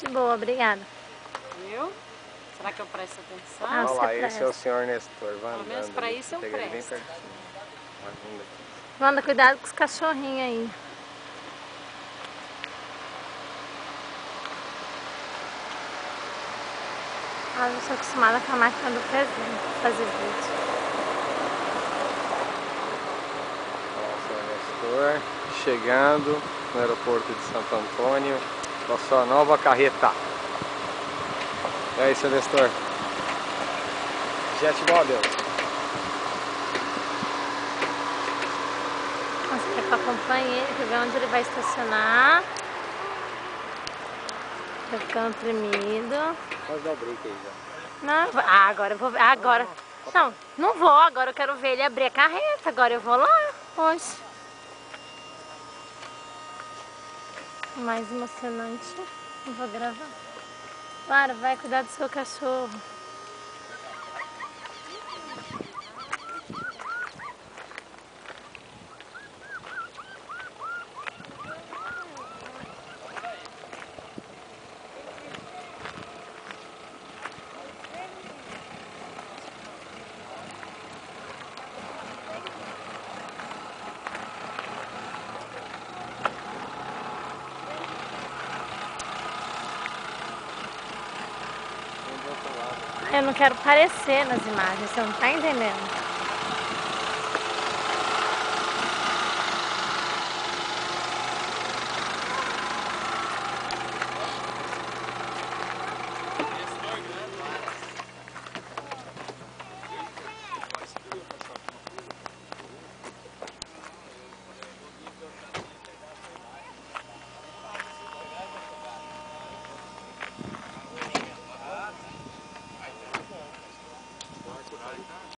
gente boa, obrigada. Viu? Será que eu presto atenção? Ah, Olha lá, esse é o presta. senhor Nestor. Vai Pelo menos andando pra ali, isso eu pegar ele bem presto. pertinho. Vai vindo aqui. Wanda, cuidado com os cachorrinhos aí. Ah, eu sou acostumada com a máquina do presente, fazer vídeo. Ó, o senhor Nestor chegando no aeroporto de Santo Antônio com a sua nova carreta. E aí, seu Nestor? Jet Model. Nossa, quer que eu acompanhe ele, pra ver onde ele vai estacionar. Tá ficando tremido. Pode dar o break aí já. Não, agora eu vou ver. Agora. Não, não vou. Agora eu quero ver ele abrir a carreta. Agora eu vou lá. Hoje. O mais emocionante. Não vou gravar. Lara, vai cuidar do seu cachorro. Eu não quero parecer nas imagens, você não tá entendendo?